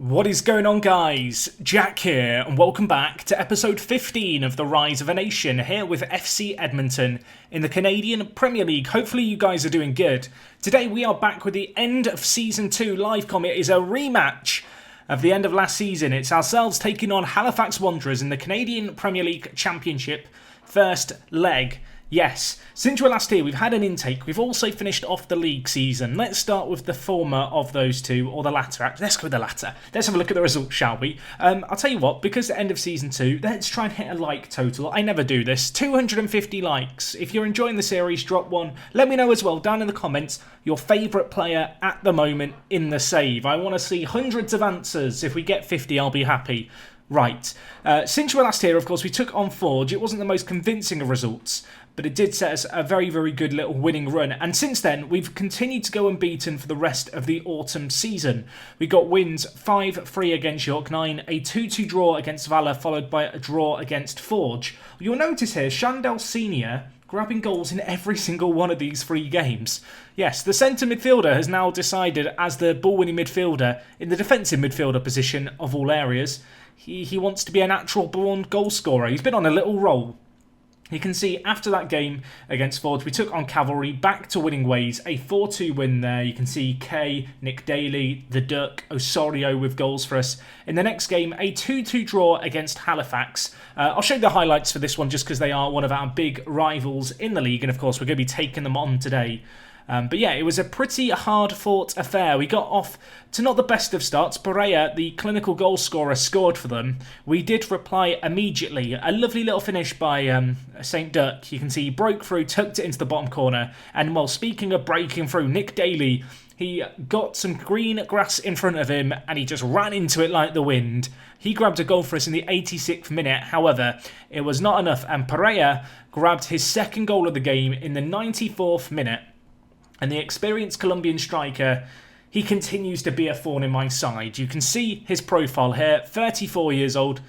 What is going on, guys? Jack here, and welcome back to episode 15 of The Rise of a Nation, here with FC Edmonton in the Canadian Premier League. Hopefully you guys are doing good. Today we are back with the end of Season 2 live com. It is a rematch of the end of last season. It's ourselves taking on Halifax Wanderers in the Canadian Premier League Championship first leg. Yes, since we're last here, we've had an intake. We've also finished off the league season. Let's start with the former of those two, or the latter. Actually, let's go with the latter. Let's have a look at the results, shall we? I'll tell you what, because the end of Season 2, let's try and hit a like total. I never do this. 250 likes. If you're enjoying the series, drop one. Let me know as well, down in the comments, your favourite player at the moment in the save. I want to see hundreds of answers. If we get 50, I'll be happy. Right, since we were last here, of course, we took on Forge. It wasn't the most convincing of results, but it did set us a very, very good little winning run. And since then, we've continued to go unbeaten for the rest of the autumn season. We got wins 5-3 against York 9, a 2-2 draw against Valor, followed by a draw against Forge. You'll notice here, Shandell Senior grabbing goals in every single one of these 3 games. Yes, the centre midfielder has now decided as the ball-winning midfielder in the defensive midfielder position of all areas. He wants to be a natural-born goal scorer. He's been on a little roll. You can see after that game against Forge, we took on Cavalry back to winning ways. A 4-2 win there. You can see Kay, Nick Daly, the Duck, Osorio with goals for us. In the next game, a 2-2 draw against Halifax. I'll show you the highlights for this one just because they are one of our big rivals in the league. And of course, we're going to be taking them on today. But yeah, it was a pretty hard-fought affair. We got off to not the best of starts. Pereira, the clinical goal scorer, scored for them. We did reply immediately. A lovely little finish by St. Duck. You can see he broke through, tucked it into the bottom corner. And while speaking of breaking through, Nick Daly, he got some green grass in front of him and he just ran into it like the wind. He grabbed a goal for us in the 86th minute. However, it was not enough. And Pereira grabbed his second goal of the game in the 94th minute. And the experienced Colombian striker, he continues to be a thorn in my side. You can see his profile here, 34 years old.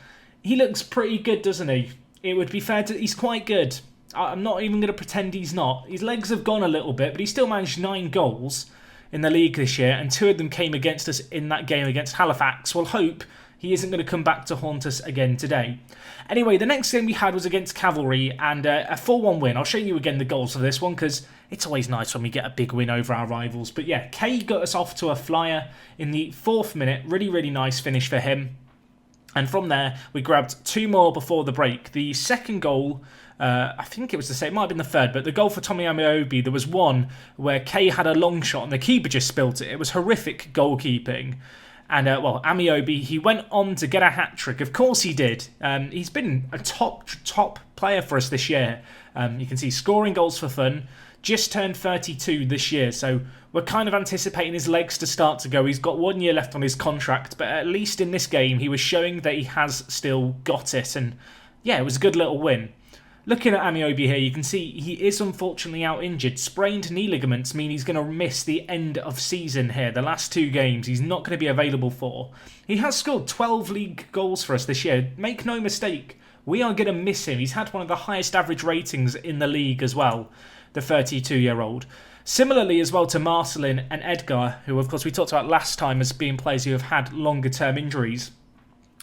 He looks pretty good, doesn't he? It would be fair to... He's quite good. I'm not even going to pretend he's not. His legs have gone a little bit, but he still managed 9 goals in the league this year, and 2 of them came against us in that game against Halifax. We'll hope he isn't going to come back to haunt us again today. Anyway, the next game we had was against Cavalry and a 4-1 win. I'll show you again the goals for this one because it's always nice when we get a big win over our rivals. But yeah, Kay got us off to a flyer in the 4th minute. Really, really nice finish for him. And from there, we grabbed 2 more before the break. The second goal, I think it was the same, it might have been the third, but the goal for Tommy Amiobi, there was one where Kay had a long shot and the keeper just spilt it. It was horrific goalkeeping. And, well, Amiobi, he went on to get a hat-trick. Of course he did. He's been a top player for us this year. You can see scoring goals for fun. Just turned 32 this year, so we're kind of anticipating his legs to start to go. He's got 1 year left on his contract, but at least in this game, he was showing that he has still got it. And, yeah, it was a good little win. Looking at Amiobi here, you can see he is unfortunately out injured. Sprained knee ligaments mean he's going to miss the end of season here. The last 2 games he's not going to be available for. He has scored 12 league goals for us this year. Make no mistake, we are going to miss him. He's had one of the highest average ratings in the league as well, the 32-year-old. Similarly as well to Marcelin and Edgar, who of course we talked about last time as being players who have had longer term injuries.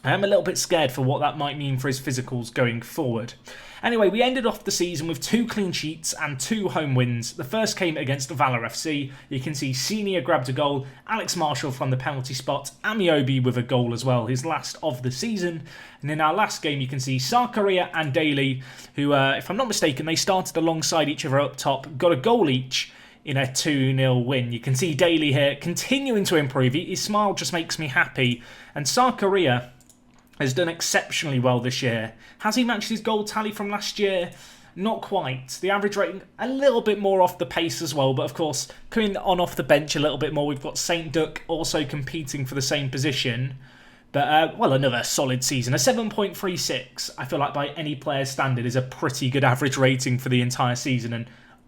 I am a little bit scared for what that might mean for his physicals going forward. Anyway, we ended off the season with 2 clean sheets and 2 home wins. The first came against Valor FC. You can see Senior grabbed a goal, Alex Marshall from the penalty spot, Amiobi with a goal as well, his last of the season. And in our last game, you can see Sarkaria and Daly, who, if I'm not mistaken, they started alongside each other up top, got a goal each in a 2-0 win. You can see Daly here continuing to improve. His smile just makes me happy. And Sarkaria has done exceptionally well this year. Has he matched his goal tally from last year? Not quite. The average rating a little bit more off the pace as well, but of course, coming on off the bench a little bit more, we've got St. Duck also competing for the same position. But, well, another solid season. A 7.36, I feel like by any player's standard, is a pretty good average rating for the entire season, and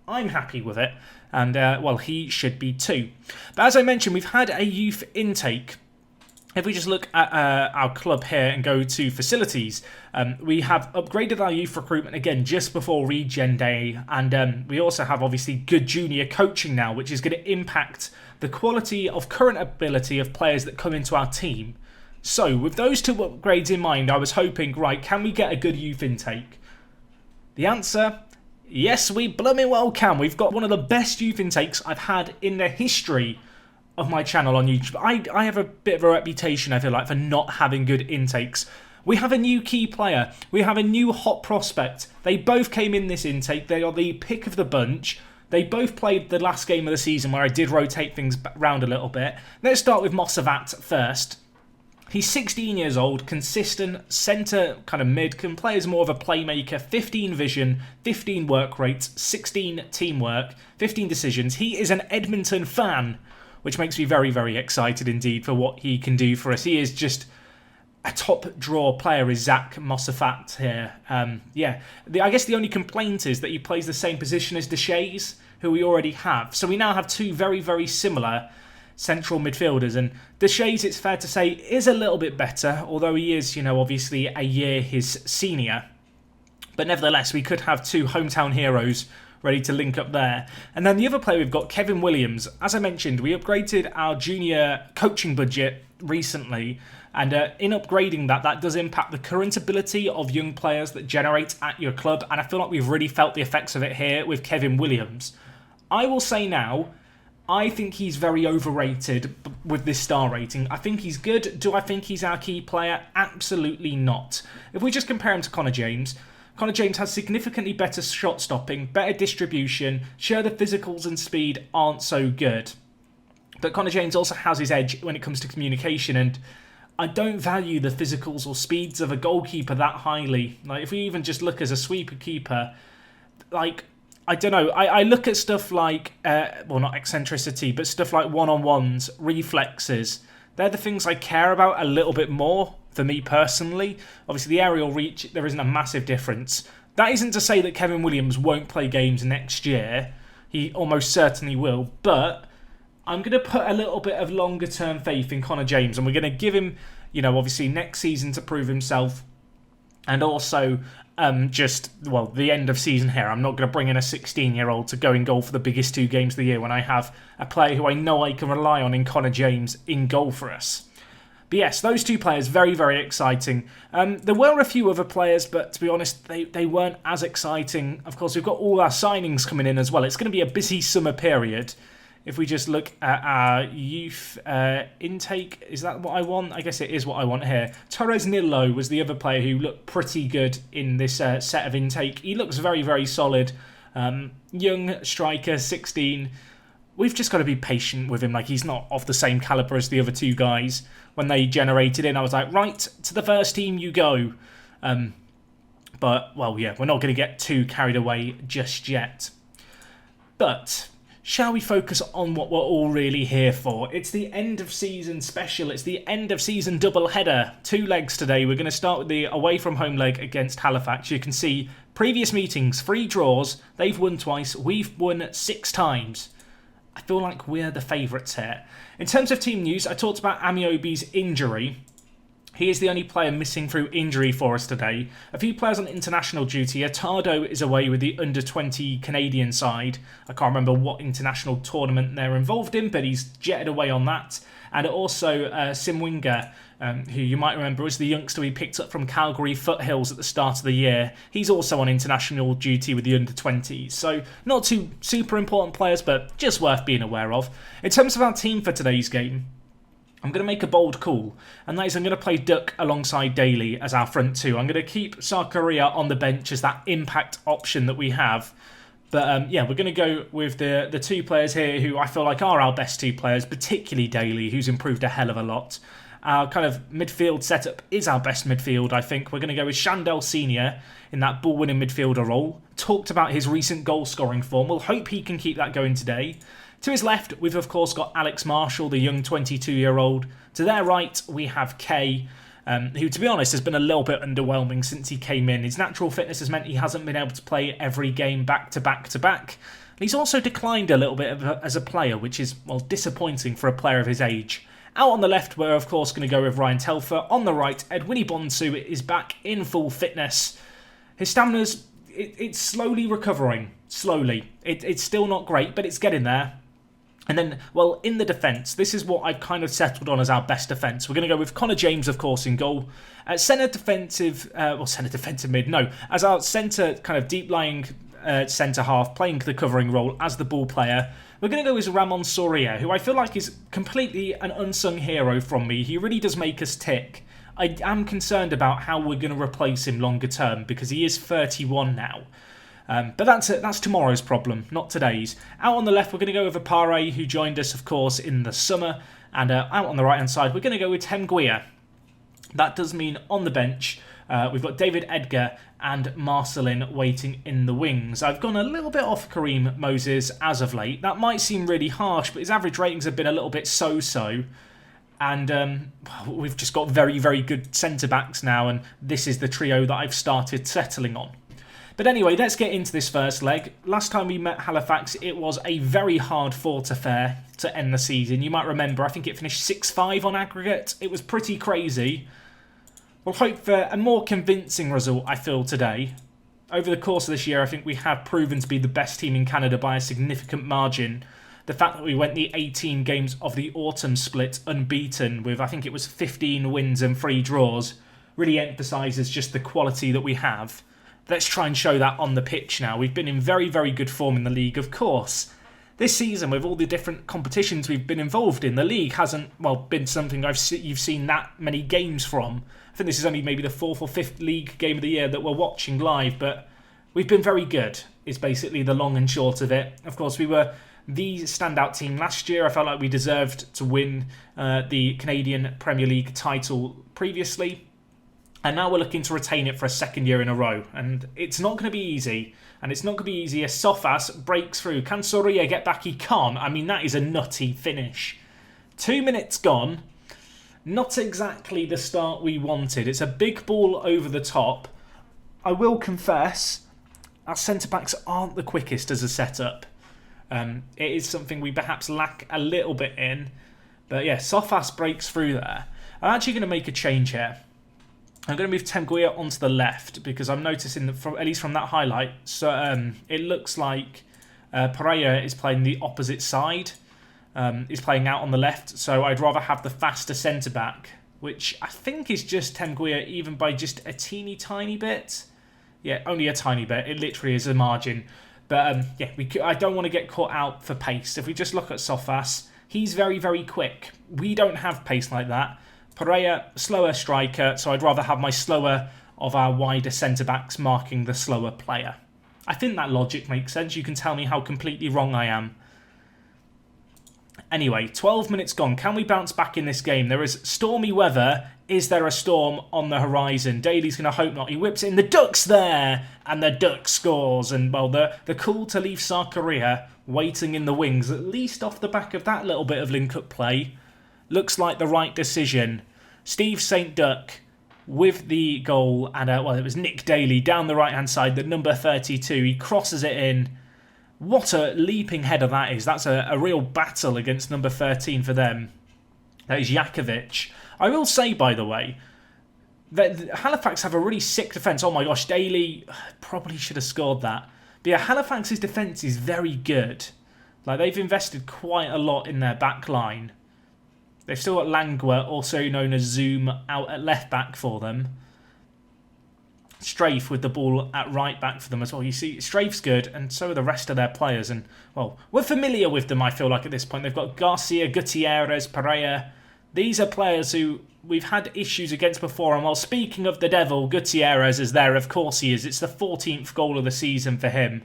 I'm happy with it. And, well, he should be too. But as I mentioned, we've had a youth intake. If we just look at our club here and go to facilities, we have upgraded our youth recruitment again just before Regen Day. And we also have obviously good junior coaching now, which is going to impact the quality of current ability of players that come into our team. So, with those two upgrades in mind, I was hoping, right, can we get a good youth intake? The answer, yes, we blooming well can. We've got one of the best youth intakes I've had in the history of my channel on YouTube. I have a bit of a reputation, I feel like, for not having good intakes. We have a new key player. We have a new hot prospect. They both came in this intake. They are the pick of the bunch. They both played the last game of the season where I did rotate things around a little bit. Let's start with Mosavat first. He's 16 years old, consistent, centre kind of mid, can play as more of a playmaker, 15 vision, 15 work rates, 16 teamwork, 15 decisions. He is an Edmonton fan, which makes me very, very excited indeed for what he can do for us. He is just a top draw player, is Zach Mossafat here. I guess the only complaint is that he plays the same position as Deshays, who we already have. So we now have two very, very similar central midfielders, and Deshays, it's fair to say, is a little bit better, although he is, obviously a year his senior. But nevertheless, we could have two hometown heroes ready to link up there. And then the other player we've got, Kevin Williams. As I mentioned, we upgraded our junior coaching budget recently, and in upgrading that does impact the current ability of young players that generate at your club, and I feel like we've really felt the effects of it here with Kevin Williams. I will say now, I think he's very overrated with this star rating. I think he's good. Do I think he's our key player? Absolutely not. If we just compare him to Connor James has significantly better shot stopping, better distribution. Sure, the physicals and speed aren't so good, but Connor James also has his edge when it comes to communication, and I don't value the physicals or speeds of a goalkeeper that highly. Like, if we even just look as a sweeper keeper, like, I don't know, I look at stuff like, not eccentricity, but stuff like one-on-ones, reflexes. They're the things I care about a little bit more, for me personally. Obviously, the aerial reach, there isn't a massive difference. That isn't to say that Kevin Williams won't play games next year. He almost certainly will, but I'm going to put a little bit of longer-term faith in Connor James, and we're going to give him, obviously next season to prove himself, and also the end of season here. I'm not going to bring in a 16-year-old to go in goal for the biggest two games of the year when I have a player who I know I can rely on in Connor James in goal for us. But yes, those two players, very, very exciting. There were a few other players, but to be honest, they weren't as exciting. Of course, we've got all our signings coming in as well. It's going to be a busy summer period. If we just look at our youth intake, is that what I want? I guess it is what I want here. Torres Nilo was the other player who looked pretty good in this set of intake. He looks very, very solid. Young striker, 16. We've just got to be patient with him. Like, he's not of the same calibre as the other two guys. When they generated in, I was like, right, to the first team you go. But, well, yeah, we're not going to get too carried away just yet. But shall we focus on what we're all really here for? It's the end of season special. It's the end of season double header. 2 legs today. We're going to start with the away from home leg against Halifax. You can see previous meetings, 3 draws. They've won twice. We've won 6 times. I feel like we're the favourites here. In terms of team news, I talked about Amiobi's injury. He is the only player missing through injury for us today. A few players on international duty. Attardo is away with the under-20 Canadian side. I can't remember what international tournament they're involved in, but he's jetted away on that. And also Simwinga, who you might remember was the youngster we picked up from Calgary Foothills at the start of the year. He's also on international duty with the under-20s. So not two super important players, but just worth being aware of. In terms of our team for today's game, I'm going to make a bold call, and that is I'm going to play Duck alongside Daly as our front two. I'm going to keep Sarkaria on the bench as that impact option that we have. But yeah, we're going to go with the 2 players here who I feel like are our best 2 players, particularly Daly, who's improved a hell of a lot. Our kind of midfield setup is our best midfield, I think. We're going to go with Shandell Senior in that ball-winning midfielder role. Talked about his recent goal-scoring form. We'll hope he can keep that going today. To his left, we've of course got Alex Marshall, the young 22-year-old. To their right, we have Kay, who, to be honest, has been a little bit underwhelming since he came in. His natural fitness has meant he hasn't been able to play every game back to back to back. He's also declined a little bit as a player, which is, well, disappointing for a player of his age. Out on the left, we're of course going to go with Ryan Telfer. On the right, Edwini Bonsu is back in full fitness. His stamina's it's slowly recovering. Slowly. It's still not great, but it's getting there. And then, well, in the defence, this is what I've kind of settled on as our best defence. We're going to go with Connor James, of course, in goal. Centre defensive mid, no. As our centre kind of deep-lying centre half, playing the covering role as the ball player, we're going to go with Ramon Soria, who I feel like is completely an unsung hero from me. He really does make us tick. I am concerned about how we're going to replace him longer term because he is 31 now. But that's tomorrow's problem, not today's. Out on the left, we're going to go with Apare, who joined us, of course, in the summer. And out on the right-hand side, we're going to go with Tenguia. That does mean on the bench, we've got David Edgar and Marcelin waiting in the wings. I've gone a little bit off Kareem Moses as of late. That might seem really harsh, but his average ratings have been a little bit so-so. And we've just got very, very good centre-backs now, and this is the trio that I've started settling on. But anyway, let's get into this first leg. Last time we met Halifax, it was a very hard-fought affair to end the season. You might remember, I think it finished 6-5 on aggregate. It was pretty crazy. We'll hope for a more convincing result, I feel, today. Over the course of this year, I think we have proven to be the best team in Canada by a significant margin. The fact that we went the 18 games of the autumn split unbeaten with, I think it was 15 wins and 3 draws, really emphasises just the quality that we have. Let's try and show that on the pitch now. We've been in very, very good form in the league, of course. This season, with all the different competitions we've been involved in, the league hasn't, well, been something you've seen that many games from. I think this is only maybe the 4th or 5th league game of the year that we're watching live, but we've been very good, is basically the long and short of it. Of course, we were the standout team last year. I felt like we deserved to win the Canadian Premier League title previously. And now we're looking to retain it for a second year in a row. And it's not going to be easy. And it's not going to be easy as Sofas breaks through. Can Soria get back? He can't. I mean, that is a nutty finish. 2 minutes gone. Not exactly the start we wanted. It's a big ball over the top. I will confess, our centre-backs aren't the quickest as a setup. It is something we perhaps lack a little bit in. But yeah, Sofas breaks through there. I'm actually going to make a change here. I'm going to move Tenguia onto the left because I'm noticing that, at least from that highlight, so it looks like Pereira is playing the opposite side. He's playing out on the left, so I'd rather have the faster centre-back, which I think is just Tenguia even by just a teeny tiny bit. Yeah, only a tiny bit. It literally is a margin. But yeah, I don't want to get caught out for pace. If we just look at Sofas, he's very, very quick. We don't have pace like that. Pereira, slower striker, so I'd rather have my slower of our wider centre-backs marking the slower player. I think that logic makes sense. You can tell me how completely wrong I am. Anyway, 12 minutes gone. Can we bounce back in this game? There is stormy weather. Is there a storm on the horizon? Daly's going to hope not. He whips it in. The Ducks there! And the Duck scores. And, well, the cool Talif Sarkaria waiting in the wings, at least off the back of that little bit of link-up play. Looks like the right decision. Steve St. Duck with the goal. And, well, it was Nick Daly down the right-hand side, the number 32. He crosses it in. What a leaping header that is. That's a real battle against number 13 for them. That is Jakovic. I will say, by the way, that Halifax have a really sick defence. Oh my gosh, Daly probably should have scored that. But yeah, Halifax's defence is very good. Like, they've invested quite a lot in their back line. They've still got Langua, also known as Zoom, out at left back for them. Strafe with the ball at right back for them as well. You see, Strafe's good, and so are the rest of their players. And, well, we're familiar with them, I feel like, at this point. They've got Garcia, Gutierrez, Pereira. These are players who we've had issues against before. And while speaking of the devil, Gutierrez is there. Of course he is. It's the 14th goal of the season for him.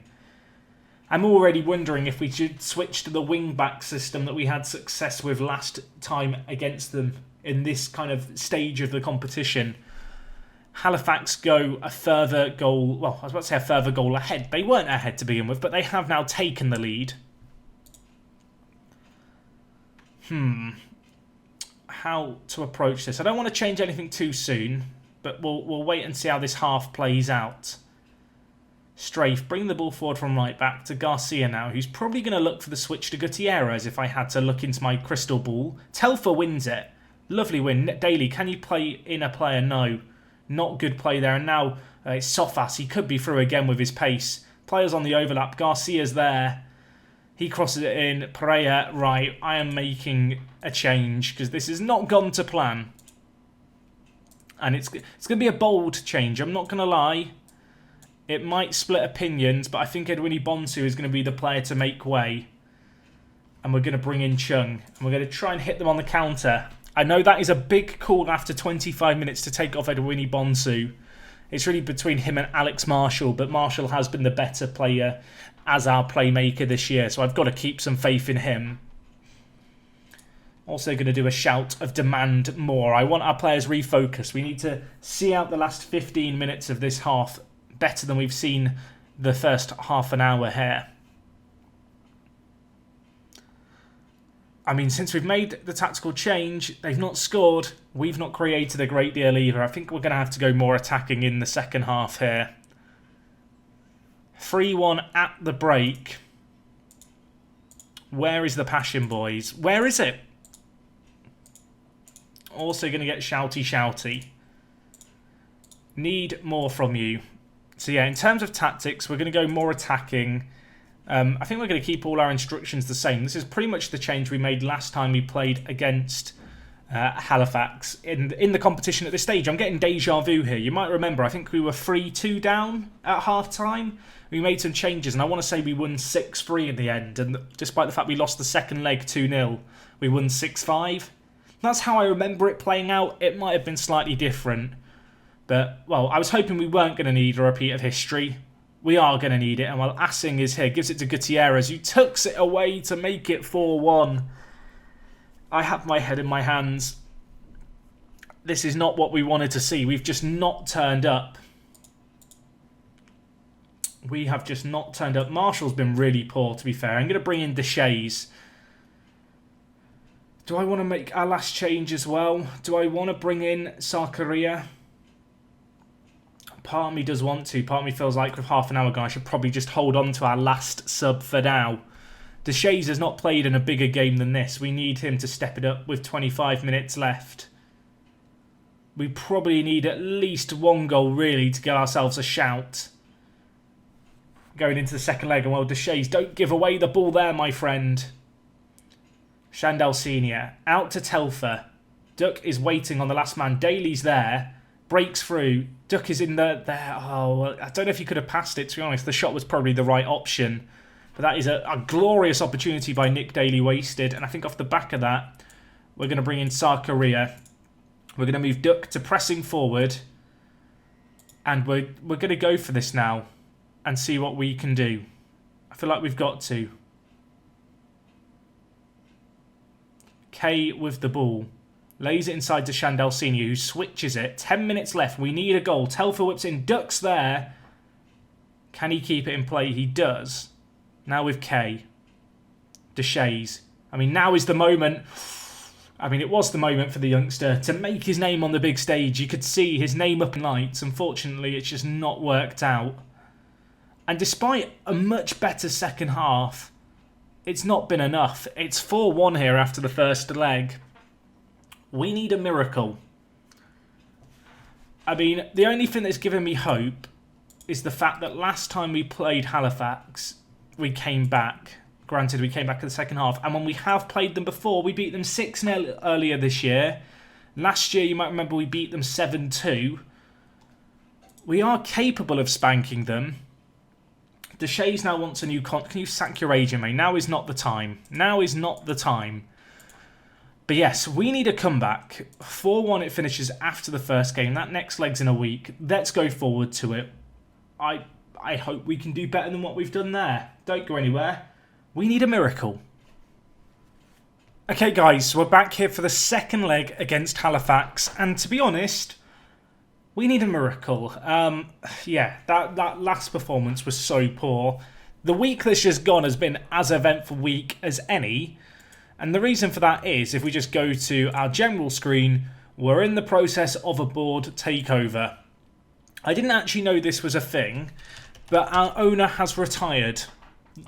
I'm already wondering if we should switch to the wing-back system that we had success with last time against them in this kind of stage of the competition. Halifax go a further goal, well, I was about to say a further goal ahead. They weren't ahead to begin with, but they have now taken the lead. How to approach this? I don't want to change anything too soon, but we'll wait and see how this half plays out. Strafe, bring the ball forward from right back to Garcia now, who's probably going to look for the switch to Gutierrez if I had to look into my crystal ball. Telfer wins it. Lovely win. Daly, can you play in a player? No. Not good play there. And now it's Sofas. He could be through again with his pace. Players on the overlap. Garcia's there. He crosses it in. Pereira, right, I am making a change because this has not gone to plan. And it's going to be a bold change, I'm not going to lie. It might split opinions, but I think Edwini Bonsu is going to be the player to make way. And we're going to bring in Chung. And we're going to try and hit them on the counter. I know that is a big call after 25 minutes to take off Edwini Bonsu. It's really between him and Alex Marshall, but Marshall has been the better player as our playmaker this year, so I've got to keep some faith in him. Also going to do a shout of demand more. I want our players refocused. We need to see out the last 15 minutes of this half better than we've seen the first half an hour here. I mean, since we've made the tactical change, they've not scored. We've not created a great deal either. I think we're going to have to go more attacking in the second half here. 3-1 at the break. Where is the passion, boys? Where is it? Also going to get shouty. Need more from you. So yeah, in terms of tactics, we're going to go more attacking. I think we're going to keep all our instructions the same. This is pretty much the change we made last time we played against Halifax in the competition at this stage. I'm getting deja vu here. You might remember, I think we were 3-2 down at half-time. We made some changes, and I want to say we won 6-3 in the end. And despite the fact we lost the second leg 2-0, we won 6-5. That's how I remember it playing out. It might have been slightly different. But, well, I was hoping we weren't going to need a repeat of history. We are going to need it, and while Assing is here, gives it to Gutierrez, who tucks it away to make it 4-1. I have my head in my hands. This is not what we wanted to see. We've just not turned up. We have just not turned up. Marshall's been really poor, to be fair. I'm going to bring in Deshays. Do I want to make our last change as well? Do I want to bring in Sarkaria? Part of me does want to. Part of me feels like with half an hour gone, I should probably just hold on to our last sub for now. Deshays has not played in a bigger game than this. We need him to step it up with 25 minutes left. We probably need at least one goal, really, to get ourselves a shout. Going into the second leg, and well, Deshays, don't give away the ball there, my friend. Shandell Senior out to Telfer. Duck is waiting on the last man. Daly's there. Breaks through. Duck is in there. Oh, I don't know if he could have passed it, to be honest. The shot was probably the right option. But that is a glorious opportunity by Nick Daly wasted. And I think off the back of that, we're going to bring in Sarkaria. We're going to move Duck to pressing forward. And we're going to go for this now. And see what we can do. I feel like we've got to. Kay with the ball. Lays it inside to Shandell Senior, who switches it. 10 minutes left. We need a goal. Telfer whips in. Duck's there. Can he keep it in play? He does. Now with Kay. Deshays. I mean, now is the moment. I mean, it was the moment for the youngster to make his name on the big stage. You could see his name up in lights. Unfortunately, it's just not worked out. And despite a much better second half, it's not been enough. It's 4-1 here after the first leg. We need a miracle. I mean, the only thing that's given me hope is the fact that last time we played Halifax, we came back. Granted, we came back in the second half. And when we have played them before, we beat them 6-0 earlier this year. Last year, you might remember, we beat them 7-2. We are capable of spanking them. Deshays now wants a new Can you sack your agent, mate? Now is not the time. Now is not the time. But yes, we need a comeback. 4-1 it finishes after the first game. That next leg's in a week. Let's go forward to it. I hope we can do better than what we've done there. Don't go anywhere. We need a miracle. Okay, guys, so we're back here for the second leg against Halifax. And to be honest, we need a miracle. Yeah, that last performance was so poor. The week that's just gone has been as eventful week as any. And the reason for that is, if we just go to our general screen, we're in the process of a board takeover. I didn't actually know this was a thing, but our owner has retired.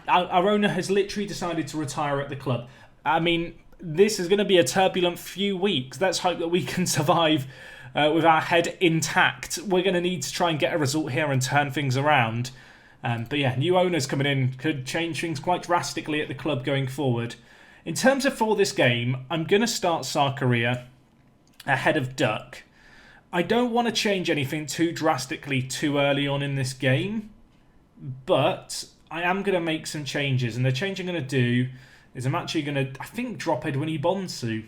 Our owner has literally decided to retire at the club. I mean, this is going to be a turbulent few weeks. Let's hope that we can survive with our head intact. We're going to need to try and get a result here and turn things around. But yeah, new owners coming in could change things quite drastically at the club going forward. In terms of for this game, I'm going to start Sarkaria ahead of Duck. I don't want to change anything too drastically too early on in this game, but I am going to make some changes. And the change I'm going to do is I'm actually going to, I think, drop Edwin Bonsu,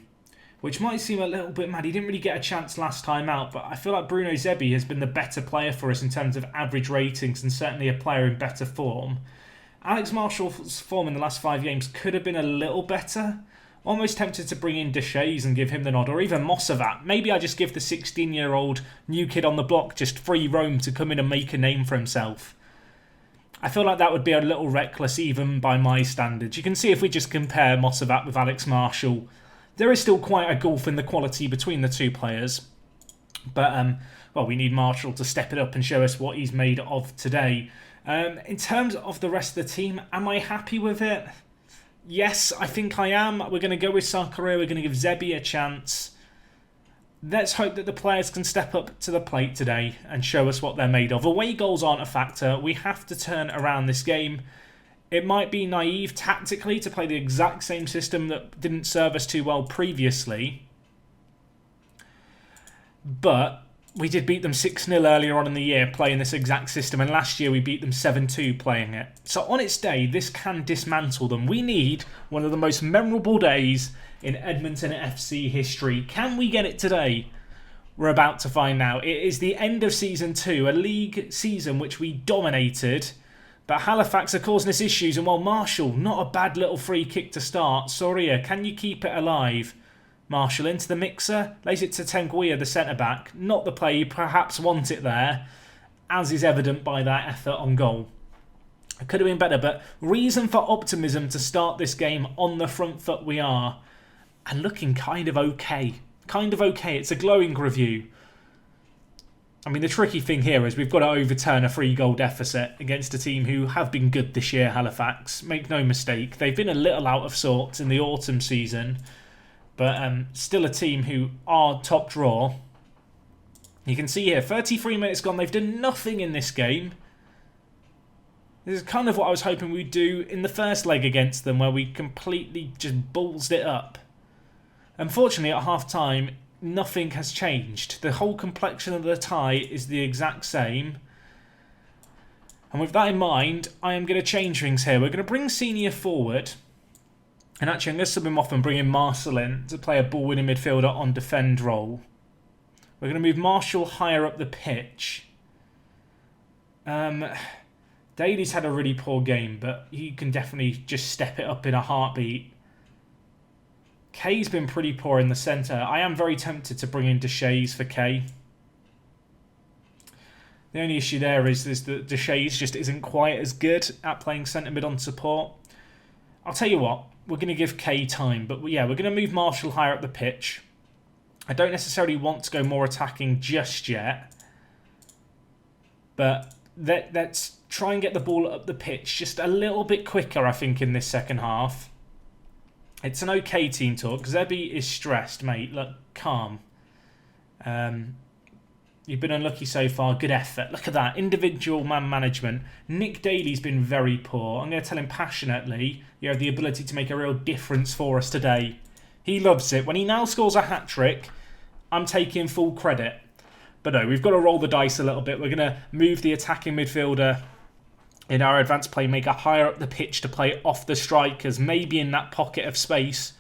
which might seem a little bit mad. He didn't really get a chance last time out, but I feel like Bruno Zebi has been the better player for us in terms of average ratings and certainly a player in better form. Alex Marshall's form in the last 5 games could have been a little better. Almost tempted to bring in Deshays and give him the nod, or even Mossavat. Maybe I just give the 16-year-old new kid on the block just free roam to come in and make a name for himself. I feel like that would be a little reckless even by my standards. You can see if we just compare Mossavat with Alex Marshall, there is still quite a gulf in the quality between the two players. But, well, we need Marshall to step it up and show us what he's made of today. In terms of the rest of the team, am I happy with it? Yes, I think I am. We're going to go with Sarkaria. We're going to give Zebi a chance. Let's hope that the players can step up to the plate today and show us what they're made of. Away goals aren't a factor. We have to turn around this game. It might be naive tactically to play the exact same system that didn't serve us too well previously. But we did beat them 6-0 earlier on in the year playing this exact system, and last year we beat them 7-2 playing it. So on its day, this can dismantle them. We need one of the most memorable days in Edmonton FC history. Can we get it today? We're about to find out. It is the end of Season 2, a league season which we dominated. But Halifax are causing us issues, and while Marshall, not a bad little free kick to start. Soria, can you keep it alive? Marshall into the mixer, lays it to Tenguia, the centre-back. Not the play you perhaps want it there, as is evident by that effort on goal. It could have been better, but reason for optimism to start this game on the front foot we are. And looking kind of okay. Kind of okay. It's a glowing review. I mean, the tricky thing here is we've got to overturn a 3-goal deficit against a team who have been good this year, Halifax. Make no mistake. They've been a little out of sorts in the autumn season, but still a team who are top draw. You can see here, 33 minutes gone. They've done nothing in this game. This is kind of what I was hoping we'd do in the first leg against them, where we completely just ballsed it up. Unfortunately, at half-time, nothing has changed. The whole complexion of the tie is the exact same. And with that in mind, I am going to change things here. We're going to bring Senior forward. And actually, I'm going to sub him off and bring in Marcel in to play a ball-winning midfielder on defend role. We're going to move Marshall higher up the pitch. Daly's had a really poor game, but he can definitely just step it up in a heartbeat. Kay's been pretty poor in the centre. I am very tempted to bring in Deshays for Kay. The only issue there is that Deshays just isn't quite as good at playing centre mid on support. I'll tell you what, we're going to give Kay time. But yeah, we're going to move Marshall higher up the pitch. I don't necessarily want to go more attacking just yet. But let's try and get the ball up the pitch just a little bit quicker, I think, in this second half. It's an okay team talk. Zebi is stressed, mate. Look, calm. You've been unlucky so far. Good effort. Look at that. Individual man management. Nick Daly's been very poor. I'm going to tell him passionately, you have the ability to make a real difference for us today. He loves it. When he now scores a hat-trick, I'm taking full credit. But no, we've got to roll the dice a little bit. We're going to move the attacking midfielder in our advanced playmaker higher up the pitch to play off the strikers, maybe in that pocket of space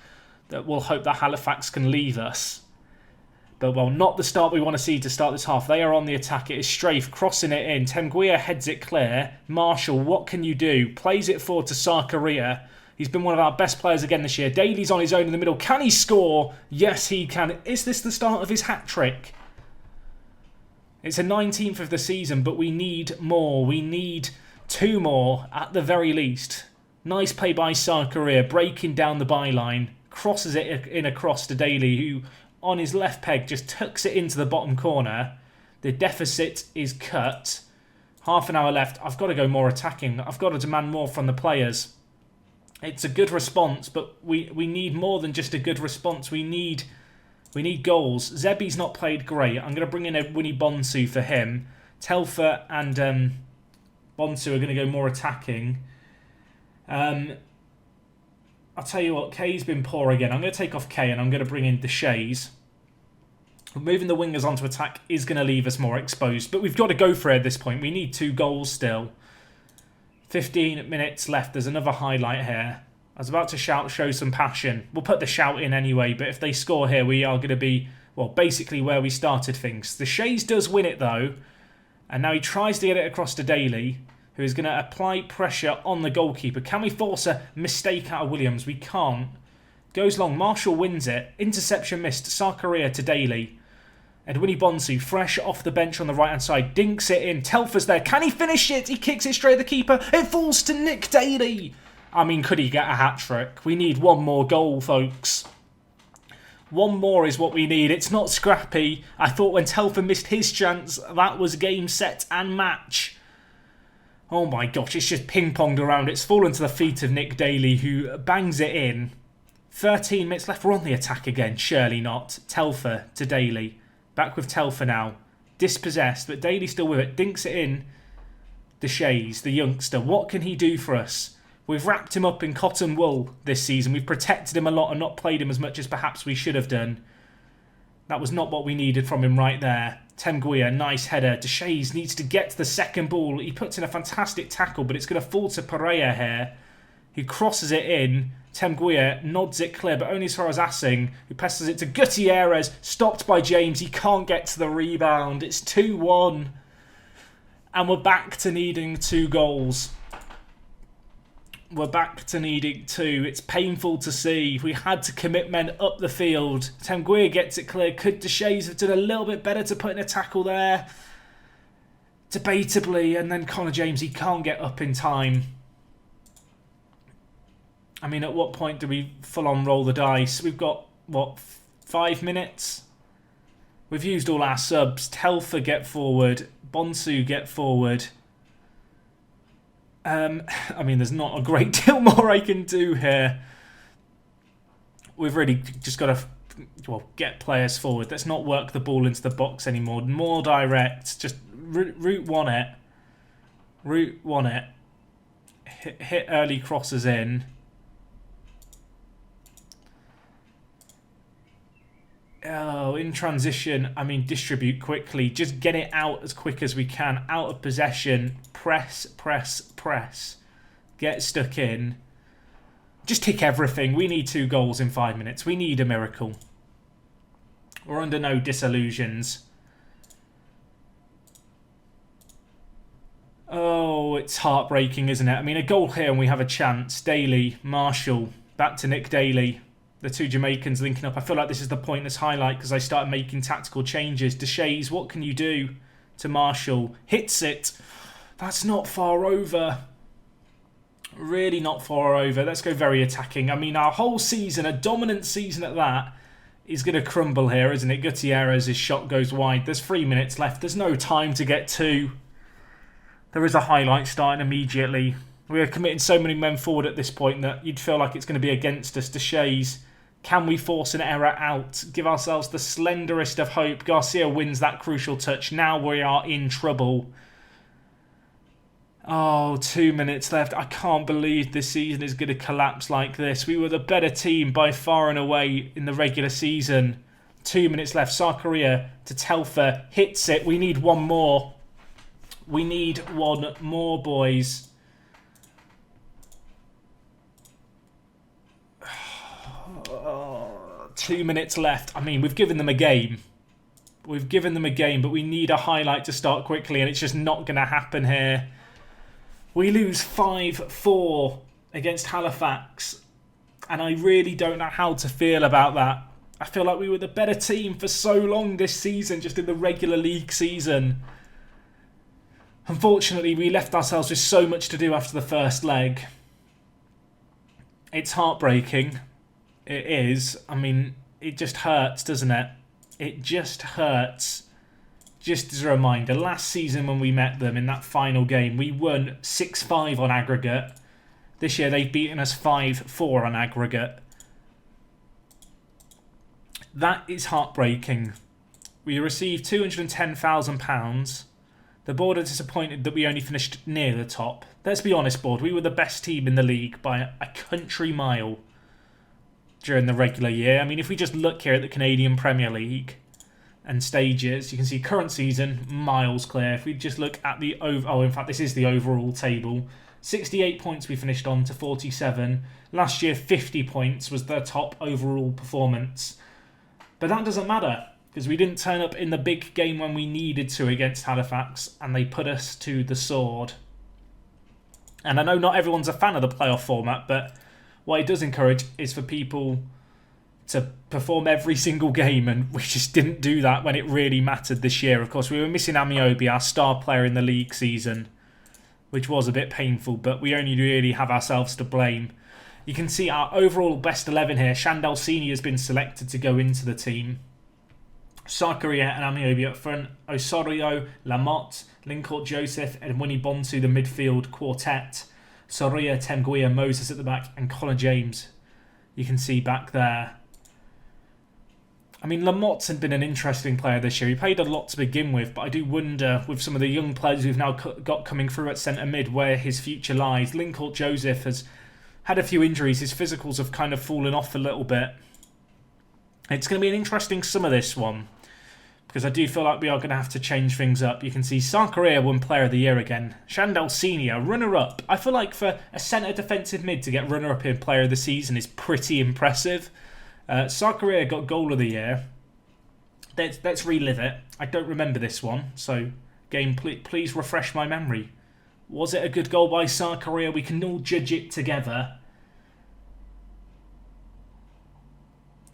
that we'll hope that Halifax can leave us. But, well, not the start we want to see to start this half. They are on the attack. It is Strafe crossing it in. Tenguia heads it clear. Marshall, what can you do? Plays it forward to Sarkaria. He's been one of our best players again this year. Daly's on his own in the middle. Can he score? Yes, he can. Is this the start of his hat-trick? It's a 19th of the season, but we need more. We need 2 more at the very least. Nice play by Sarkaria, breaking down the byline. Crosses it in across to Daly, who on his left peg just tucks it into the bottom corner. The deficit is cut. Half an hour left. I've got to go more attacking. I've got to demand more from the players. It's a good response, but we need more than just a good response. We need goals. Zebi's not played great. I'm going to bring in a Winnie Bonsu for him. Telfer and Bonsu are going to go more attacking. I'll tell you what, Kay's been poor again. I'm going to take off Kay and I'm going to bring in Deshays. Moving the wingers onto attack is going to leave us more exposed. But we've got to go for it at this point. We need 2 goals still. 15 minutes left. There's another highlight here. I was about to show some passion. We'll put the shout in anyway. But if they score here, we are going to be, well, basically where we started things. Deshays does win it, though. And now he tries to get it across to Daly, who is going to apply pressure on the goalkeeper. Can we force a mistake out of Williams? We can't. Goes long. Marshall wins it. Interception missed. Sarkaria to Daly. Edwini Bonsu, fresh off the bench on the right-hand side, dinks it in. Telfer's there. Can he finish it? He kicks it straight at the keeper. It falls to Nick Daly. I mean, could he get a hat-trick? We need one more goal, folks. One more is what we need. It's not scrappy. I thought when Telfer missed his chance, that was game, set and match. Oh my gosh, it's just ping-ponged around. It's fallen to the feet of Nick Daly, who bangs it in. 13 minutes left. We're on the attack again. Surely not. Telfer to Daly. Back with Telfer now. Dispossessed, but Daly still with it. Dinks it in. Deshays, the youngster. What can he do for us? We've wrapped him up in cotton wool this season. We've protected him a lot and not played him as much as perhaps we should have done. That was not what we needed from him right there. Temguia, nice header. Deshays needs to get to the second ball. He puts in a fantastic tackle, but it's going to fall to Pereira here. He crosses it in. Temguia nods it clear, but only as far as Assing, who passes it to Gutierrez. Stopped by James. He can't get to the rebound. It's 2-1. And we're back to needing 2 goals. We're back to needing 2. It's painful to see. We had to commit men up the field. Temguia gets it clear. Could Deshays have done a little bit better to put in a tackle there? Debatably. And then Connor James, he can't get up in time. I mean, at what point do we full-on roll the dice? We've got, what, 5 minutes? We've used all our subs. Telfer get forward. Bonsu get forward. I mean, there's not a great deal more I can do here. We've really just got to, well, get players forward. Let's not work the ball into the box anymore. More direct. Just route one it. Route one it. Hit early crosses in. Oh, in transition, I mean, distribute quickly. Just get it out as quick as we can. Out of possession. Press, press, press. Get stuck in. Just tick everything. We need 2 goals in 5 minutes. We need a miracle. We're under no disillusions. Oh, it's heartbreaking, isn't it? I mean, a goal here and we have a chance. Daly, Marshall, back to Nick Daly. The 2 Jamaicans linking up. I feel like this is the pointless highlight because I started making tactical changes. Deshays, what can you do to Marshall? Hits it. That's not far over. Really not far over. Let's go very attacking. I mean, our whole season, a dominant season at that, is going to crumble here, isn't it? Gutierrez's shot goes wide. There's 3 minutes left. There's no time to get 2. There is a highlight starting immediately. We are committing so many men forward at this point that you'd feel like it's going to be against us. Deshays. Can we force an error out? Give ourselves the slenderest of hope. Garcia wins that crucial touch. Now we are in trouble. Oh, 2 minutes left. I can't believe this season is going to collapse like this. We were the better team by far and away in the regular season. 2 minutes left. Sarkaria to Telfer. Hits it. We need one more. We need one more, boys. 2 minutes left. I mean, we've given them a game. We've given them a game, but we need a highlight to start quickly, and it's just not going to happen here. We lose 5-4 against Halifax, and I really don't know how to feel about that. I feel like we were the better team for so long this season, just in the regular league season. Unfortunately, we left ourselves with so much to do after the first leg. It's heartbreaking. It is. I mean, it just hurts, doesn't it? It just hurts. Just as a reminder, last season when we met them in that final game, we won 6-5 on aggregate. This year they've beaten us 5-4 on aggregate. That is heartbreaking. We received £210,000. The board are disappointed that we only finished near the top. Let's be honest, board. We were the best team in the league by a country mile during the regular year. I mean, if we just look here at the Canadian Premier League and stages, you can see current season, miles clear. If we just look at the... in fact, this is the overall table. 68 points we finished on to 47. Last year, 50 points was the top overall performance. But that doesn't matter, because we didn't turn up in the big game when we needed to against Halifax, and they put us to the sword. And I know not everyone's a fan of the playoff format, but what it does encourage is for people to perform every single game, and we just didn't do that when it really mattered this year. Of course, we were missing Amiobi, our star player in the league season, which was a bit painful, but we only really have ourselves to blame. You can see our overall best 11 here. Shandell Senior has been selected to go into the team. Sakaria and Amiobi up front. Osorio, Lamotte, Lincourt Joseph, Edwini Bonsu, the midfield quartet. Soria, Tenguia, Moses at the back, and Colin James, you can see back there. I mean, Lamotte's had been an interesting player this year. He played a lot to begin with, but I do wonder, with some of the young players we've now got coming through at centre mid, where his future lies. Lincourt Joseph has had a few injuries. His physicals have kind of fallen off a little bit. It's going to be an interesting summer, this one, because I do feel like we are going to have to change things up. You can see Sakaria won Player of the Year again. Shandell Senior, runner-up. I feel like for a centre defensive mid to get runner-up in Player of the Season is pretty impressive. Sakaria got Goal of the Year. Let's relive it. I don't remember this one, so game, please refresh my memory. Was it a good goal by Sakaria? We can all judge it together.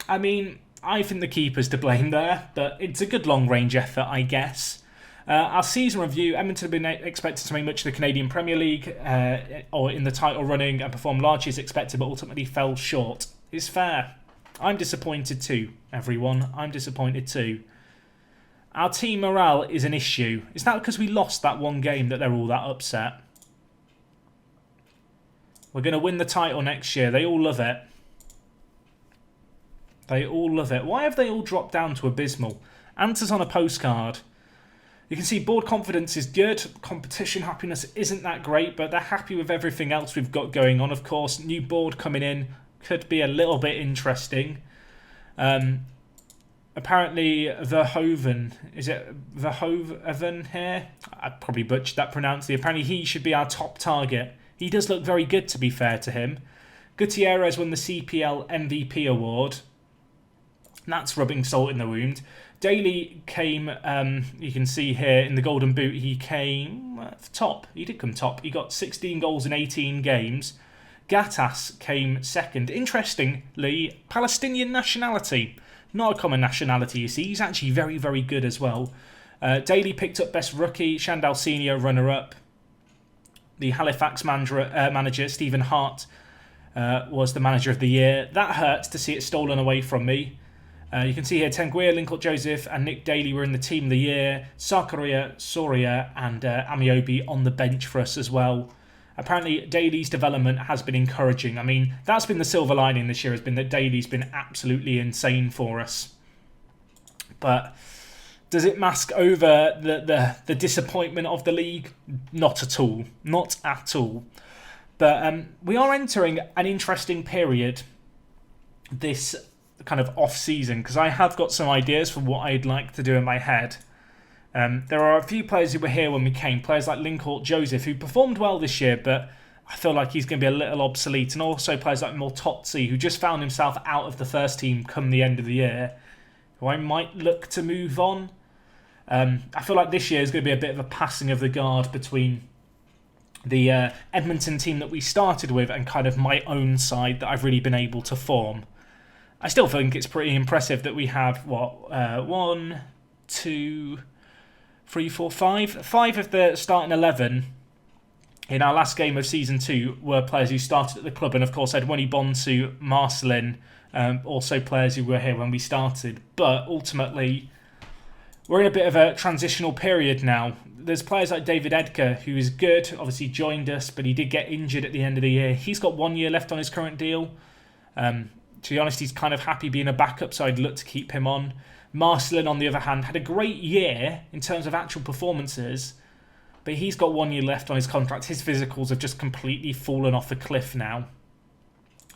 I mean, I think the keeper's to blame there, but it's a good long-range effort, I guess. Our season review, Edmonton have been expected to make much of the Canadian Premier League or in the title running and perform largely as expected, but ultimately fell short. It's fair. I'm disappointed too, everyone. I'm disappointed too. Our team morale is an issue. It's not because we lost that one game that they're all that upset. We're going to win the title next year. They all love it. They all love it. Why have they all dropped down to abysmal? Answers on a postcard. You can see board confidence is good. Competition happiness isn't that great, but they're happy with everything else we've got going on. Of course, new board coming in could be a little bit interesting. Apparently, Verhoeven, is it Verhoeven here? I probably butchered that pronouncing. Apparently, he should be our top target. He does look very good, to be fair to him. Gutierrez won the CPL MVP award. That's rubbing salt in the wound. Daly came, you can see here in the Golden Boot, he came top. He did come top. He got 16 goals in 18 games. Gattas came second. Interestingly, Palestinian nationality. Not a common nationality, you see. He's actually very, very good as well. Daly picked up Best Rookie. Shandell Senior, runner-up. The Halifax manager, Stephen Hart, was the manager of the year. That hurts to see it stolen away from me. You can see here Tenguia, Lincourt Joseph and Nick Daly were in the team of the year. Sakaria, Soria and Amiobi on the bench for us as well. Apparently, Daly's development has been encouraging. I mean, that's been the silver lining this year, has been that Daly's been absolutely insane for us. But does it mask over the disappointment of the league? Not at all. Not at all. But we are entering an interesting period this kind of off-season, because I have got some ideas for what I'd like to do in my head. There are a few players who were here when we came, players like Lincourt Joseph, who performed well this year, but I feel like he's going to be a little obsolete, and also players like Mortozzi, who just found himself out of the first team come the end of the year, who I might look to move on. I feel like this year is going to be a bit of a passing of the guard between the Edmonton team that we started with and kind of my own side that I've really been able to form. I still think it's pretty impressive that we have, 1, 2, 3, 4, 5. 5 of the starting 11 in our last game of Season 2 were players who started at the club. And of course, Edwini Bonsu, Marcelin, also players who were here when we started. But ultimately, we're in a bit of a transitional period now. There's players like David Edgar, who is good, obviously joined us, but he did get injured at the end of the year. He's got 1 year left on his current deal. To be honest, he's kind of happy being a backup, so I'd look to keep him on. Marcelin, on the other hand, had a great year in terms of actual performances, but he's got 1 year left on his contract. His physicals have just completely fallen off the cliff now.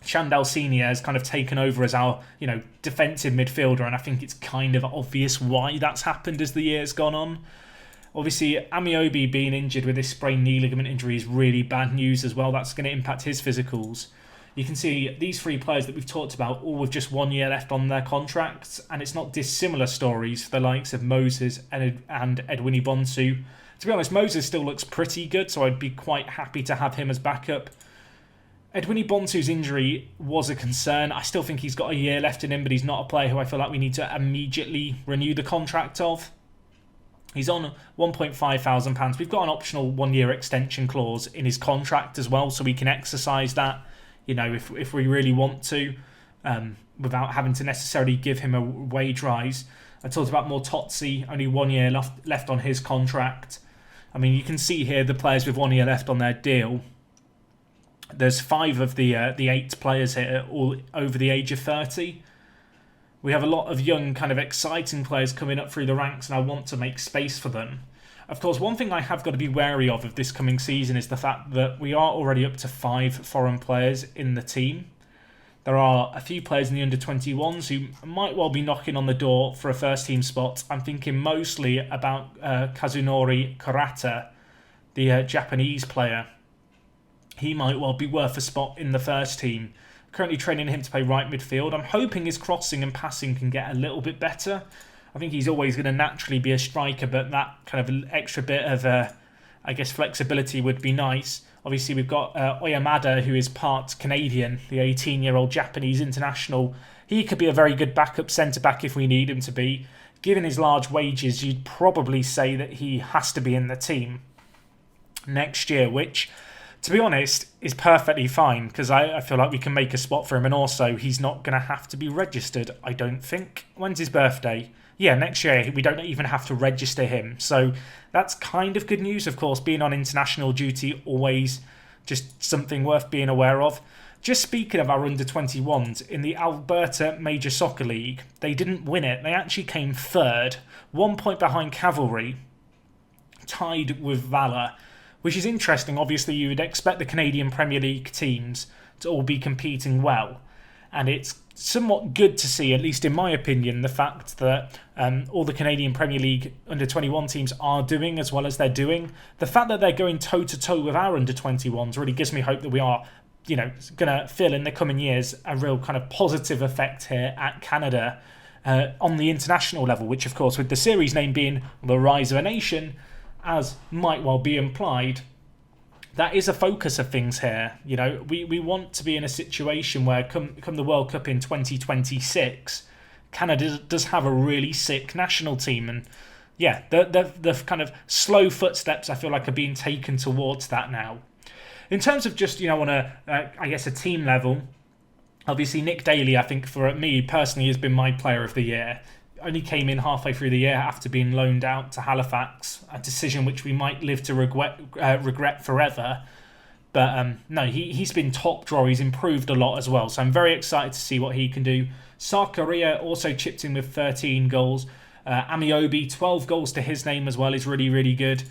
Shandell Senior has kind of taken over as our, defensive midfielder, and I think it's kind of obvious why that's happened as the year's gone on. Obviously, Amiobi being injured with this sprained knee ligament injury is really bad news as well. That's going to impact his physicals. You can see these 3 players that we've talked about, all with just 1 year left on their contracts, and it's not dissimilar stories for the likes of Moses and Edwin Ibonsu. To be honest, Moses still looks pretty good, so I'd be quite happy to have him as backup. Edwin Ibonsu's injury was a concern. I still think he's got a year left in him, but he's not a player who I feel like we need to immediately renew the contract of. He's on £1,500. We've got an optional 1 year extension clause in his contract as well, so we can exercise that, if we really want to, without having to necessarily give him a wage rise. I talked about Mortozzi, only 1 year left on his contract. I mean, you can see here the players with 1 year left on their deal. There's 5 of the 8 players here, all over the age of 30. We have a lot of young, kind of exciting players coming up through the ranks, and I want to make space for them. Of course, one thing I have got to be wary of this coming season is the fact that we are already up to 5 foreign players in the team. There are a few players in the under-21s who might well be knocking on the door for a first-team spot. I'm thinking mostly about Kazunori Kurata, the Japanese player. He might well be worth a spot in the first team. Currently training him to play right midfield. I'm hoping his crossing and passing can get a little bit better. I think he's always going to naturally be a striker, but that kind of extra bit of, flexibility would be nice. Obviously, we've got Oyamada, who is part Canadian, the 18-year-old Japanese international. He could be a very good backup centre-back if we need him to be. Given his large wages, you'd probably say that he has to be in the team next year, which, to be honest, is perfectly fine, because I feel like we can make a spot for him, and also he's not going to have to be registered, I don't think. When's his birthday? Yeah, next year we don't even have to register him. So that's kind of good news. Of course, being on international duty, always just something worth being aware of. Just speaking of our under-21s, in the Alberta Major Soccer League, they didn't win it. They actually came 3rd, 1 point behind Cavalry, tied with Valor, which is interesting. Obviously, you would expect the Canadian Premier League teams to all be competing well. And it's somewhat good to see, at least in my opinion, the fact that all the Canadian Premier League under-21 teams are doing as well as they're doing. The fact that they're going toe-to-toe with our under-21s really gives me hope that we are, going to feel in the coming years a real kind of positive effect here at Canada on the international level, which, of course, with the series name being The Rise of a Nation, as might well be implied, that is a focus of things here. We want to be in a situation where come the World Cup in 2026, Canada does have a really sick national team. And yeah, the kind of slow footsteps I feel like are being taken towards that now. In terms of just, on a team level, obviously Nick Daly, I think for me personally, has been my player of the year. Only came in halfway through the year after being loaned out to Halifax, a decision which we might live to regret forever. But no, he's been top drawer. He's improved a lot as well. So I'm very excited to see what he can do. Sarkaria also chipped in with 13 goals. Amiobi, 12 goals to his name as well, is really, really good.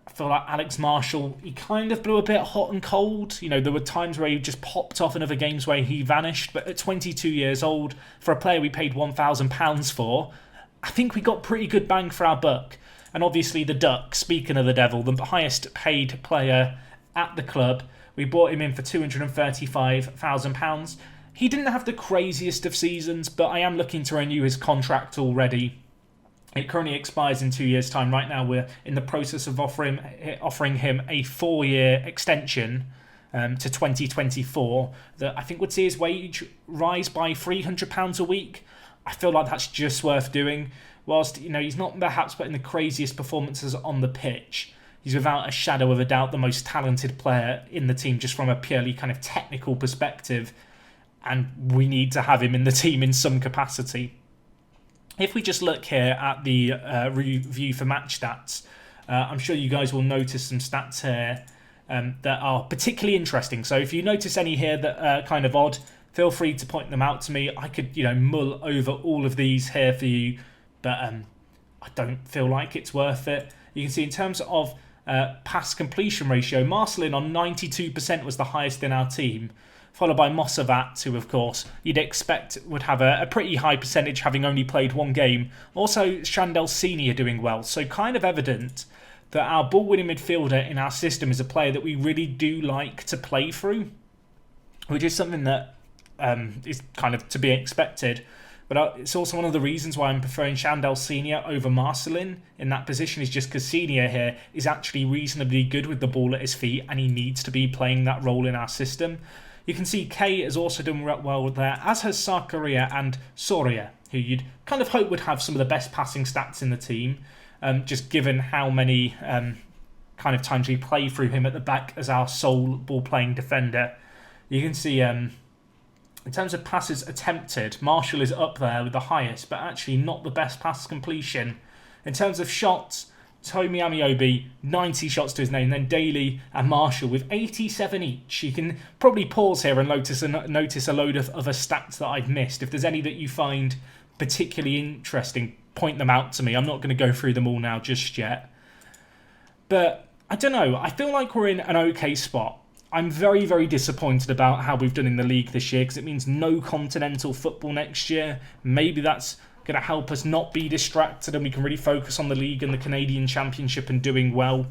I feel like Alex Marshall, he kind of blew a bit hot and cold. There were times where he just popped off, and other games where he vanished. But at 22 years old, for a player we paid £1,000 for, I think we got pretty good bang for our buck. And obviously the Duck, speaking of the devil, the highest paid player at the club, we bought him in for £235,000. He didn't have the craziest of seasons, but I am looking to renew his contract already. It currently expires in 2 years' time. Right now, we're in the process of offering him a 4-year extension to 2024 that I think would see his wage rise by £300 a week. I feel like that's just worth doing. Whilst he's not perhaps putting the craziest performances on the pitch, he's without a shadow of a doubt the most talented player in the team, just from a purely kind of technical perspective. And we need to have him in the team in some capacity. If we just look here at the review for match stats, I'm sure you guys will notice some stats here that are particularly interesting. So if you notice any here that are kind of odd, feel free to point them out to me. I could, mull over all of these here for you, but I don't feel like it's worth it. You can see in terms of pass completion ratio. Marcelin on 92% was the highest in our team, followed by Mossavat, who of course you'd expect would have a pretty high percentage, having only played one game. Also Chandel Senior doing well, so kind of evident that our ball-winning midfielder in our system is a player that we really do like to play through, which is something that is kind of to be expected. But it's also one of the reasons why I'm preferring Chandel Senior over Marcelin in that position, is just because Senior here is actually reasonably good with the ball at his feet, and he needs to be playing that role in our system. You can see Kay has also done well there, as has Sarkaria and Soria, who you'd kind of hope would have some of the best passing stats in the team, just given how many kind of times we play through him at the back as our sole ball-playing defender. You can see in terms of passes attempted, Marshall is up there with the highest, but actually not the best pass completion. In terms of shots, Tomi Amiobi, 90 shots to his name, then Daly and Marshall with 87 each. You can probably pause here and notice a load of other stats that I've missed. If there's any that you find particularly interesting, point them out to me. I'm not going to go through them all now just yet. But I don't know, I feel like we're in an okay spot. I'm very, very disappointed about how we've done in the league this year, because it means no continental football next year. Maybe that's going to help us not be distracted and we can really focus on the league and the Canadian Championship and doing well.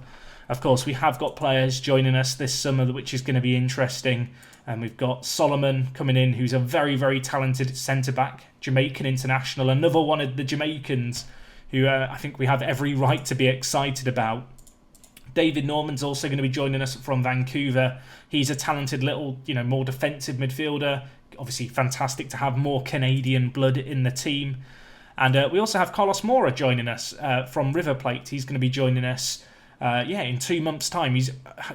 Of course, we have got players joining us this summer, which is going to be interesting. And we've got Solomon coming in, who's a very, very talented centre-back, Jamaican international, another one of the Jamaicans who I think we have every right to be excited about. David Norman's also going to be joining us from Vancouver. He's a talented little, more defensive midfielder. Obviously, fantastic to have more Canadian blood in the team. And we also have Carlos Mora joining us from River Plate. He's going to be joining us, in 2 months' time. He's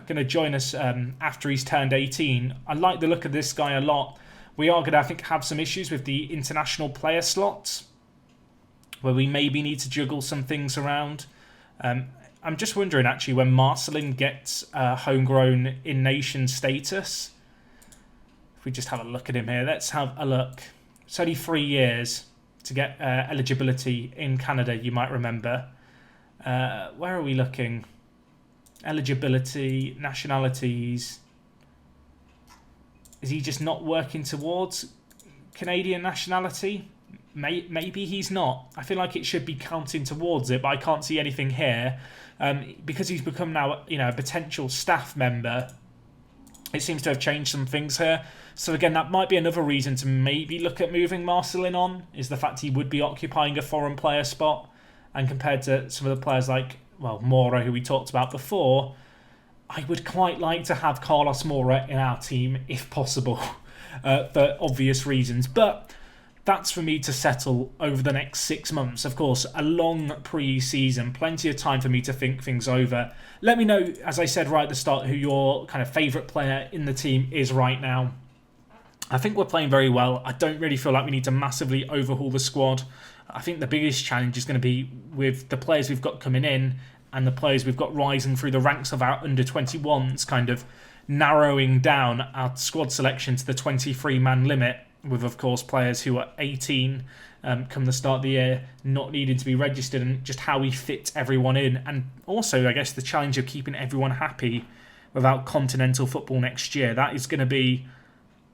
going to join us after he's turned 18. I like the look of this guy a lot. We are going to, I think, have some issues with the international player slots, where we maybe need to juggle some things around. I'm just wondering, actually, when Marcelin gets homegrown in-nation status. If we just have a look at him here. Let's have a look. It's only 3 years to get eligibility in Canada, you might remember. Where are we looking? Eligibility, nationalities. Is he just not working towards Canadian nationality? Maybe he's not. I feel like it should be counting towards it, but I can't see anything here. Because he's become now, a potential staff member, it seems to have changed some things here. So again, that might be another reason to maybe look at moving Marcelin on, is the fact he would be occupying a foreign player spot. And compared to some of the players like, Mora, who we talked about before, I would quite like to have Carlos Mora in our team, if possible, for obvious reasons. But that's for me to settle over the next 6 months. Of course, a long pre-season, plenty of time for me to think things over. Let me know, as I said right at the start, who your kind of favourite player in the team is right now. I think we're playing very well. I don't really feel like we need to massively overhaul the squad. I think the biggest challenge is going to be with the players we've got coming in and the players we've got rising through the ranks of our under-21s, kind of narrowing down our squad selection to the 23-man limit, with, of course, players who are 18 come the start of the year, not needing to be registered, and just how we fit everyone in. And also, I guess, the challenge of keeping everyone happy without continental football next year. That is going to be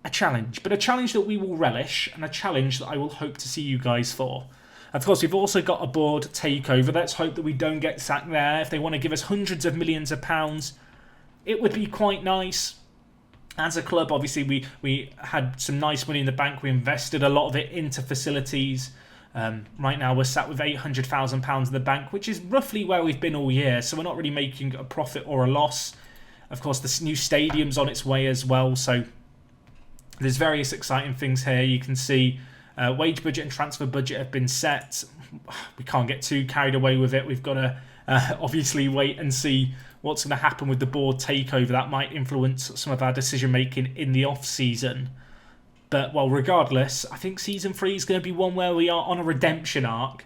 a challenge, but a challenge that we will relish, and a challenge that I will hope to see you guys for. Of course, we've also got a board takeover. Let's hope that we don't get sacked there. If they want to give us hundreds of millions of pounds, it would be quite nice. As a club, obviously, we had some nice money in the bank. We invested a lot of it into facilities. Right now, we're sat with £800,000 in the bank, which is roughly where we've been all year. So we're not really making a profit or a loss. Of course, the new stadium's on its way as well. So there's various exciting things here. You can see wage budget and transfer budget have been set. We can't get too carried away with it. We've got to obviously wait and see what's going to happen with the board takeover. That might influence some of our decision making in the off season. But regardless, I think season 3 is going to be one where we are on a redemption arc,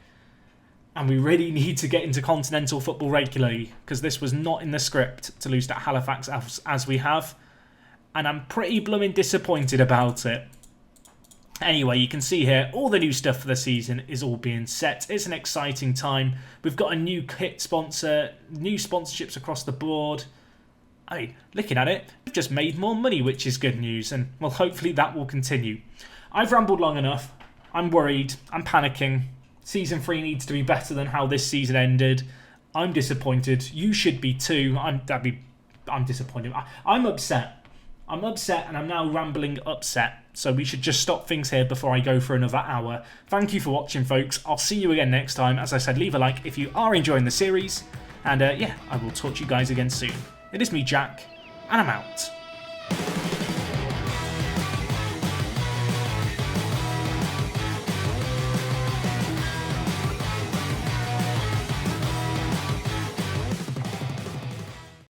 and we really need to get into continental football regularly, because this was not in the script to lose to Halifax as we have, and I'm pretty blooming disappointed about it. Anyway, you can see here all the new stuff for the season is all being set. It's an exciting time. We've got a new kit sponsor, new sponsorships across the board. I mean, looking at it, we've just made more money, which is good news, and well, hopefully that will continue. I've rambled long enough. I'm worried. I'm panicking. Season 3 needs to be better than how this season ended. I'm disappointed. You should be too. I'm disappointed. I'm upset. I'm upset, and I'm now rambling upset. So we should just stop things here before I go for another hour. Thank you for watching, folks. I'll see you again next time. As I said, leave a like if you are enjoying the series. And yeah, I will talk to you guys again soon. It is me, Jack, and I'm out.